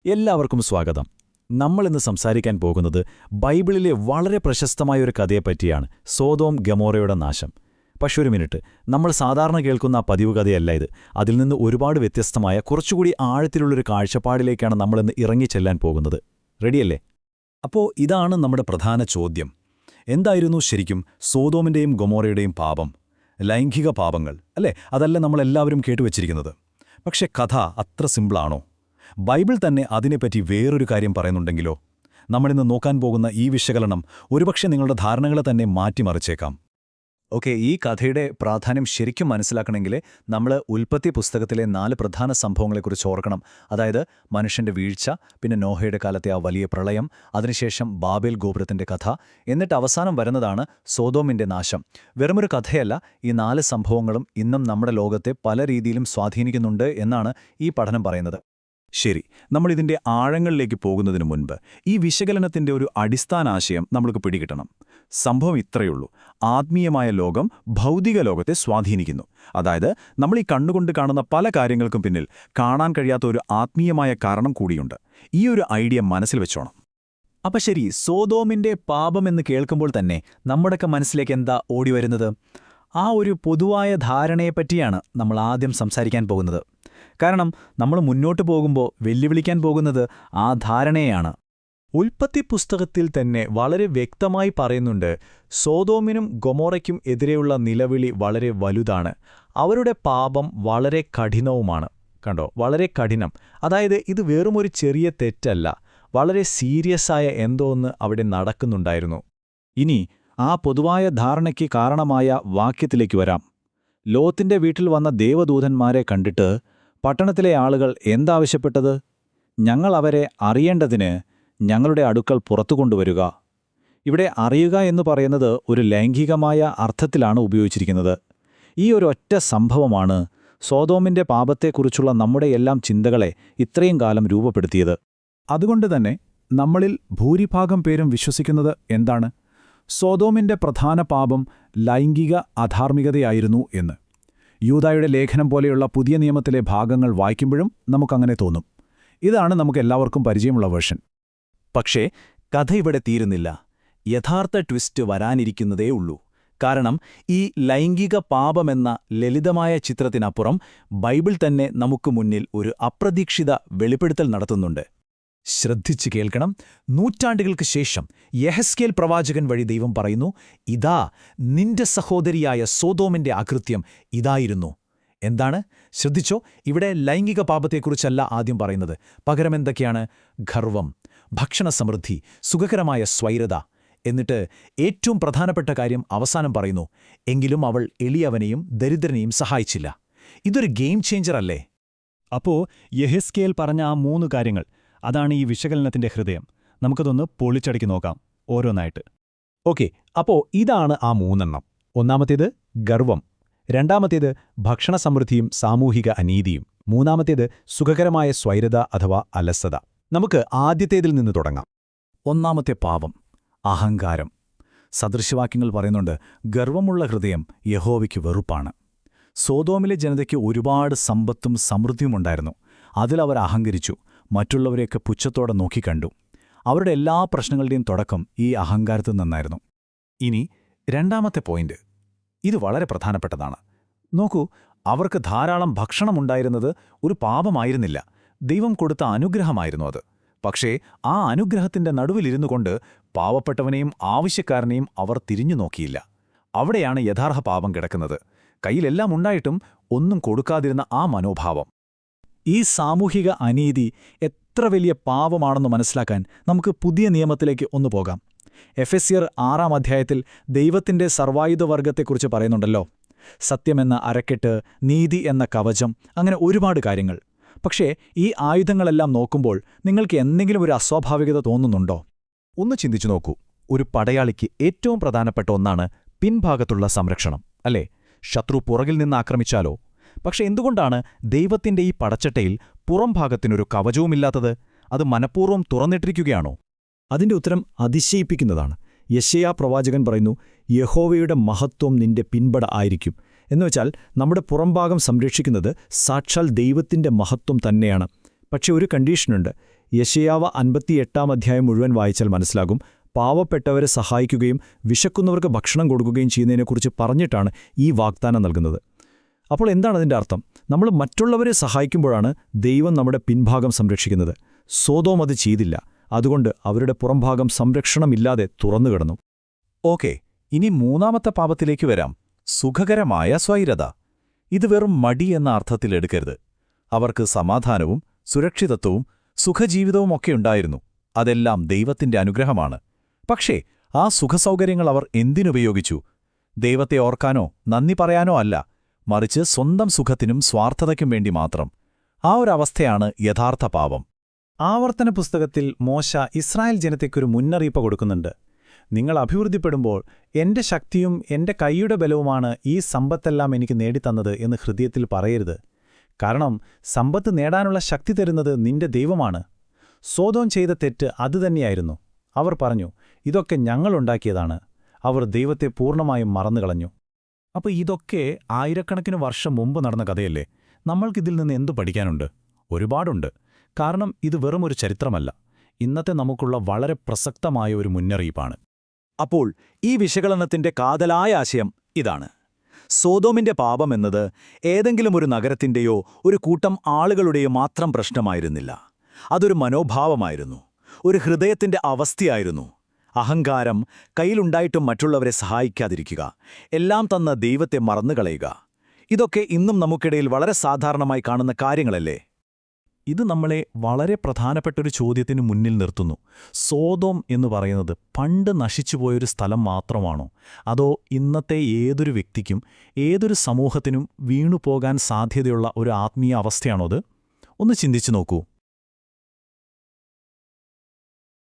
എല്ലാവർക്കും സ്വാഗതം. നമ്മളിന്ന് സംസാരിക്കാൻ പോകുന്നത് ബൈബിളിലെ വളരെ പ്രശസ്തമായൊരു കഥയെപ്പറ്റിയാണ്, സോദോം ഗമോറയുടെ നാശം. പക്ഷേ ഒരു മിനിറ്റ്, നമ്മൾ സാധാരണ കേൾക്കുന്ന പതിവ് കഥയല്ല ഇത്. അതിൽ നിന്ന് ഒരുപാട് വ്യത്യസ്തമായ കുറച്ചുകൂടി ആഴത്തിലുള്ളൊരു കാഴ്ചപ്പാടിലേക്കാണ് നമ്മളിന്ന് ഇറങ്ങിച്ചെല്ലാൻ പോകുന്നത്. റെഡിയല്ലേ? അപ്പോൾ ഇതാണ് നമ്മുടെ പ്രധാന ചോദ്യം. എന്തായിരുന്നു ശരിക്കും സോദോമിൻ്റെയും ഗൊമോറയുടെയും പാപം? ലൈംഗിക പാപങ്ങൾ അല്ലേ? അതല്ല നമ്മളെല്ലാവരും കേട്ടുവച്ചിരിക്കുന്നത്. പക്ഷെ കഥ അത്ര സിമ്പിളാണോ? ബൈബിൾ തന്നെ അതിനെപ്പറ്റി വേറൊരു കാര്യം പറയുന്നുണ്ടെങ്കിലോ? നമ്മളിന്ന് നോക്കാൻ പോകുന്ന ഈ വിശകലനം ഒരുപക്ഷെ നിങ്ങളുടെ ധാരണകളെ തന്നെ മാറ്റിമറിച്ചേക്കാം. ഓക്കെ, ഈ കഥയുടെ പ്രാധാന്യം ശരിക്കും മനസ്സിലാക്കണമെങ്കിൽ നമ്മൾ ഉൽപ്പത്തി പുസ്തകത്തിലെ 4 പ്രധാന സംഭവങ്ങളെക്കുറിച്ച് ഓർക്കണം. അതായത് മനുഷ്യന്റെ വീഴ്ച, പിന്നെ നോഹയുടെ കാലത്തെ ആ വലിയ പ്രളയം, അതിനുശേഷം ബാബേൽ ഗോപുരത്തിന്റെ കഥ, എന്നിട്ട് അവസാനം വരുന്നതാണ് സോദോമിന്റെ നാശം. വെറുമൊരു കഥയല്ല, ഈ 4 സംഭവങ്ങളും ഇന്നും നമ്മുടെ ലോകത്തെ പല രീതിയിലും സ്വാധീനിക്കുന്നുണ്ട് എന്നാണ് ഈ പഠനം പറയുന്നത്. ശരി, നമ്മളിതിൻ്റെ ആഴങ്ങളിലേക്ക് പോകുന്നതിന് മുൻപ് ഈ വിശകലനത്തിൻ്റെ ഒരു അടിസ്ഥാനാശയം നമ്മൾക്ക് പിടികിട്ടണം. സംഭവം ഇത്രയുള്ളൂ: ആത്മീയമായ ലോകം ഭൗതിക ലോകത്തെ സ്വാധീനിക്കുന്നു. അതായത് നമ്മൾ ഈ കണ്ണുകൊണ്ട് കാണുന്ന പല കാര്യങ്ങൾക്കും പിന്നിൽ കാണാൻ കഴിയാത്ത ഒരു ആത്മീയമായ കാരണം കൂടിയുണ്ട്. ഈ ഒരു ഐഡിയ മനസ്സിൽ വെച്ചോണം. അപ്പം ശരി, സോദോമിൻ്റെ പാപമെന്ന് കേൾക്കുമ്പോൾ തന്നെ നമ്മുടെയൊക്കെ മനസ്സിലേക്ക് എന്താ ഓടിവരുന്നത്? ആ ഒരു പൊതുവായ ധാരണയെപ്പറ്റിയാണ് നമ്മൾ ആദ്യം സംസാരിക്കാൻ പോകുന്നത്. കാരണം നമ്മൾ മുന്നോട്ട് പോകുമ്പോൾ വെല്ലുവിളിക്കാൻ പോകുന്നത് ആ ധാരണയെയാണ്. ഉൽപ്പത്തി പുസ്തകത്തിൽ തന്നെ വളരെ വ്യക്തമായി പറയുന്നുണ്ട്, സോദോമിനും ഗൊമോറയ്ക്കും എതിരെയുള്ള നിലവിളി വളരെ വലുതാണ്. അവരുടെ പാപം വളരെ കഠിനവുമാണ്. കണ്ടോ, വളരെ കഠിനം. അതായത് ഇത് വെറുമൊരു ചെറിയ തെറ്റല്ല, വളരെ സീരിയസായ എന്തോന്ന് അവിടെ നടക്കുന്നുണ്ടായിരുന്നു. ഇനി ആ പൊതുവായ ധാരണയ്ക്ക് കാരണമായ വാക്യത്തിലേക്ക് വരാം. ലോത്തിന്റെ വീട്ടിൽ വന്ന ദേവദൂതന്മാരെ കണ്ടിട്ട് പട്ടണത്തിലെ ആളുകൾ എന്താവശ്യപ്പെട്ടത്? ഞങ്ങൾ അവരെ അറിയേണ്ടതിന് ഞങ്ങളുടെ അടുക്കൽ പുറത്തു കൊണ്ടുവരിക. ഇവിടെ അറിയുക എന്ന് പറയുന്നത് ഒരു ലൈംഗികമായ അർത്ഥത്തിലാണ് ഉപയോഗിച്ചിരിക്കുന്നത്. ഈ ഒരു ഒറ്റ സംഭവമാണ് സോദോമിൻ്റെ പാപത്തെക്കുറിച്ചുള്ള നമ്മുടെ എല്ലാം ചിന്തകളെ ഇത്രയും കാലം രൂപപ്പെടുത്തിയത്. അതുകൊണ്ടുതന്നെ നമ്മളിൽ ഭൂരിഭാഗം പേരും വിശ്വസിക്കുന്നത് എന്താണ്? സോദോമിൻ്റെ പ്രധാന പാപം ലൈംഗിക അധാർമികതയായിരുന്നു എന്ന്. യൂദായുടെ ലേഖനം പോലെയുള്ള പുതിയ നിയമത്തിലെ ഭാഗങ്ങൾ വായിക്കുമ്പോഴും നമുക്കങ്ങനെ തോന്നും. ഇതാണ് നമുക്കെല്ലാവർക്കും പരിചയമുള്ള വേർഷൻ. പക്ഷേ കഥ ഇവിടെ തീരുന്നില്ല. യഥാർത്ഥ ട്വിസ്റ്റ് വരാനിരിക്കുന്നതേ ഉള്ളൂ. കാരണം ഈ ലൈംഗിക പാപമെന്ന ലളിതമായ ചിത്രത്തിനപ്പുറം ബൈബിൾ തന്നെ നമുക്ക് മുന്നിൽ ഒരു അപ്രതീക്ഷിത വെളിപ്പെടുത്തൽ നടത്തുന്നുണ്ട്. ശ്രദ്ധിച്ചു കേൾക്കണം. നൂറ്റാണ്ടുകൾക്ക് ശേഷം യെഹെസ്കേൽ പ്രവാചകൻ വഴി ദൈവം പറയുന്നു, ഇതാ നിന്റെ സഹോദരിയായ സോദോമിന്റെ അകൃത്യം ഇതായിരുന്നു. എന്താണ്? ശ്രദ്ധിച്ചോ, ഇവിടെ ലൈംഗിക പാപത്തെക്കുറിച്ചല്ല ആദ്യം പറയുന്നത്. പകരം എന്തൊക്കെയാണ്? ഗർവം, ഭക്ഷണസമൃദ്ധി, സുഖകരമായ സ്വൈരത. എന്നിട്ട് ഏറ്റവും പ്രധാനപ്പെട്ട കാര്യം അവസാനം പറയുന്നു, എങ്കിലും അവൾ എളിയവനെയും ദരിദ്രനെയും സഹായിച്ചില്ല. ഇതൊരു ഗെയിം ചേഞ്ചർ അല്ലേ? അപ്പോ യെഹെസ്കേൽ പറഞ്ഞ ആ 3 കാര്യങ്ങൾ, അതാണ് ഈ വിശകലനത്തിന്റെ ഹൃദയം. നമുക്കതൊന്ന് പൊളിച്ചടക്കി നോക്കാം ഓരോന്നായിട്ട്. ഓക്കെ, അപ്പോ ഇതാണ് ആ 3 ഒന്നാമത്തേത് ഗർവം, രണ്ടാമത്തേത് ഭക്ഷണസമൃദ്ധിയും സാമൂഹിക അനീതിയും, മൂന്നാമത്തേത് സുഖകരമായ സ്വൈരത അഥവാ അലസത. നമുക്ക് ആദ്യത്തേതിൽ നിന്ന് തുടങ്ങാം. ഒന്നാമത്തെ പാപം, അഹങ്കാരം. സദൃശവാക്യങ്ങൾ പറയുന്നുണ്ട്, ഗർവമുള്ള ഹൃദയം യഹോവയ്ക്ക് വെറുപ്പാണ്. സോദോമിലെ ജനതയ്ക്ക് ഒരുപാട് സമ്പത്തും സമൃദ്ധിയുമുണ്ടായിരുന്നു. അതിലവർ അഹങ്കരിച്ചു, മറ്റുള്ളവരെയൊക്കെ പുച്ഛത്തോടെ നോക്കിക്കണ്ടു. അവരുടെ എല്ലാ പ്രശ്നങ്ങളുടെയും തുടക്കം ഈ അഹങ്കാരത്തിൽ നിന്നായിരുന്നു. ഇനി രണ്ടാമത്തെ പോയിന്റ്, ഇത് വളരെ പ്രധാനപ്പെട്ടതാണ്. നോക്കൂ, അവർക്ക് ധാരാളം ഭക്ഷണമുണ്ടായിരുന്നത് ഒരു പാപമായിരുന്നില്ല, ദൈവം കൊടുത്ത അനുഗ്രഹമായിരുന്നു അത്. പക്ഷേ ആ അനുഗ്രഹത്തിന്റെ നടുവിലിരുന്നു കൊണ്ട് പാവപ്പെട്ടവനെയും ആവശ്യക്കാരനെയും അവർ തിരിഞ്ഞു നോക്കിയില്ല. അവിടെയാണ് യഥാർത്ഥ പാപം കിടക്കുന്നത്. കയ്യിലെല്ലാം ഉണ്ടായിട്ടും ഒന്നും കൊടുക്കാതിരുന്ന ആ മനോഭാവം. ഈ സാമൂഹിക അനീതി എത്ര വലിയ പാപമാണെന്ന് മനസ്സിലാക്കാൻ നമുക്ക് പുതിയ നിയമത്തിലേക്ക് ഒന്ന് പോകാം. എഫെസ്യർ 6-ാം അധ്യായത്തിൽ ദൈവത്തിന്റെ സർവായുധവർഗത്തെക്കുറിച്ച് പറയുന്നുണ്ടല്ലോ. സത്യമെന്ന അരക്കെട്ട്, നീതി എന്ന കവചം, അങ്ങനെ ഒരുപാട് കാര്യങ്ങൾ. പക്ഷേ ഈ ആയുധങ്ങളെല്ലാം നോക്കുമ്പോൾ നിങ്ങൾക്ക് എന്തെങ്കിലും ഒരു അസ്വാഭാവികത തോന്നുന്നുണ്ടോ? ഒന്ന് ചിന്തിച്ചു നോക്കൂ. ഒരു പടയാളിക്ക് ഏറ്റവും പ്രധാനപ്പെട്ട ഒന്നാണ് പിൻഭാഗത്തുള്ള സംരക്ഷണം, അല്ലേ? ശത്രു പുറകിൽ നിന്ന് ആക്രമിച്ചാലോ? പക്ഷെ എന്തുകൊണ്ടാണ് ദൈവത്തിന്റെ ഈ പടച്ചട്ടയിൽ പുറം ഭാഗത്തിനൊരു കവചവുമില്ലാത്തത്? അത് മനഃപൂർവ്വം തുറന്നിട്ടിരിക്കുകയാണോ? അതിന്റെ ഉത്തരം അതിശയിപ്പിക്കുന്നതാണ്. യെശയ്യാ പ്രവാചകൻ പറയുന്നു, യഹോവയുടെ മഹത്വം നിന്റെ പിൻപട ആയിരിക്കും. എന്നുവെച്ചാൽ നമ്മുടെ പുറംഭാഗം സംരക്ഷിക്കുന്നത് സാക്ഷാൽ ദൈവത്തിന്റെ മഹത്വം തന്നെയാണ്. പക്ഷെ ഒരു കണ്ടീഷനുണ്ട്, യെശയ്യാവ് 58 അധ്യായം മുഴുവൻ വായിച്ചാൽ മനസ്സിലാകും, പാവപ്പെട്ടവരെ സഹായിക്കുകയും വിശക്കുന്നവർക്ക് ഭക്ഷണം കൊടുക്കുകയും ചെയ്യുന്നതിനെക്കുറിച്ച് പറഞ്ഞിട്ടാണ് ഈ വാഗ്ദാനം നൽകുന്നത്. അപ്പോൾ എന്താണ് അതിൻ്റെ അർത്ഥം? നമ്മൾ മറ്റുള്ളവരെ സഹായിക്കുമ്പോഴാണ് ദൈവം നമ്മുടെ പിൻഭാഗം സംരക്ഷിക്കുന്നത്. സോദോം അത് ചെയ്തില്ല. അതുകൊണ്ട് അവരുടെ പുറംഭാഗം സംരക്ഷണമില്ലാതെ തുറന്നുകിടന്നു. ഓക്കെ, ഇനി മൂന്നാമത്തെ പാപത്തിലേക്ക് വരാം. സുഖകരമായ സ്വൈരത. ഇത് വെറും മടി എന്ന അർത്ഥത്തിലെടുക്കരുത്. അവർക്ക് സമാധാനവും സുരക്ഷിതത്വവും സുഖജീവിതവുമൊക്കെ ഉണ്ടായിരുന്നു. അതെല്ലാം ദൈവത്തിന്റെ അനുഗ്രഹമാണ്. പക്ഷേ ആ സുഖസൗകര്യങ്ങൾ അവർ എന്തിനുപയോഗിച്ചു? ദൈവത്തെ ഓർക്കാനോ നന്ദി പറയാനോ അല്ല, മറിച്ച് സ്വന്തം സുഖത്തിനും സ്വാർത്ഥതയ്ക്കും വേണ്ടി മാത്രം. ആ ഒരവസ്ഥയാണ് യഥാർത്ഥ പാപം. ആവർത്തന പുസ്തകത്തിൽ മോശ ഇസ്രായേൽ ജനതയ്ക്കൊരു മുന്നറിയിപ്പ് കൊടുക്കുന്നുണ്ട്. നിങ്ങൾ അഭിവൃദ്ധിപ്പെടുമ്പോൾ എന്റെ ശക്തിയും എന്റെ കൈയുടെ ബലവുമാണ് ഈ സമ്പത്തെല്ലാം എനിക്ക് നേടിത്തന്നത് എന്ന് ഹൃദയത്തിൽ പറയരുത്. കാരണം സമ്പത്ത് നേടാനുള്ള ശക്തി തരുന്നത് നിന്റെ ദൈവമാണ്. സോദോം ചെയ്ത തെറ്റ് അതുതന്നെയായിരുന്നു. അവർ പറഞ്ഞു, ഇതൊക്കെ ഞങ്ങളുണ്ടാക്കിയതാണ്. അവർ ദൈവത്തെ പൂർണ്ണമായും മറന്നുകളഞ്ഞു. അപ്പോൾ ഇതൊക്കെ ആയിരക്കണക്കിന് വർഷം മുമ്പ് നടന്ന കഥയല്ലേ? നമ്മൾക്കിതിൽ നിന്ന് എന്തു പഠിക്കാനുണ്ട്? ഒരുപാടുണ്ട്. കാരണം ഇത് വെറുമൊരു ചരിത്രമല്ല, ഇന്നത്തെ നമുക്കുള്ള വളരെ പ്രസക്തമായ ഒരു മുന്നറിയിപ്പാണ്. അപ്പോൾ ഈ വിശകലനത്തിന്റെ കാതലായ ആശയം ഇതാണ്: സോദോമിന്റെ പാപമെന്നത് ഏതെങ്കിലും ഒരു നഗരത്തിന്റെയോ ഒരു കൂട്ടം ആളുകളുടെയോ മാത്രം പ്രശ്നമായിരുന്നില്ല. അതൊരു മനോഭാവമായിരുന്നു, ഒരു ഹൃദയത്തിന്റെ അവസ്ഥയായിരുന്നു. അഹങ്കാരം, കയ്യിലുണ്ടായിട്ടും മറ്റുള്ളവരെ സഹായിക്കാതിരിക്കുക, എല്ലാം തന്ന ദൈവത്തെ മറന്നുകളയുക. ഇതൊക്കെ ഇന്നും നമുക്കിടയിൽ വളരെ സാധാരണമായി കാണുന്ന കാര്യങ്ങളല്ലേ? ഇത് നമ്മളെ വളരെ പ്രധാനപ്പെട്ടൊരു ചോദ്യത്തിനു മുന്നിൽ നിർത്തുന്നു. സോദോം എന്ന് പറയുന്നത് പണ്ട് നശിച്ചുപോയൊരു സ്ഥലം മാത്രമാണോ? അതോ ഇന്നത്തെ ഏതൊരു വ്യക്തിക്കും ഏതൊരു സമൂഹത്തിനും വീണുപോകാൻ സാധ്യതയുള്ള ഒരു ആത്മീയ അവസ്ഥയാണോ അത്? ഒന്ന് ചിന്തിച്ചു നോക്കൂ.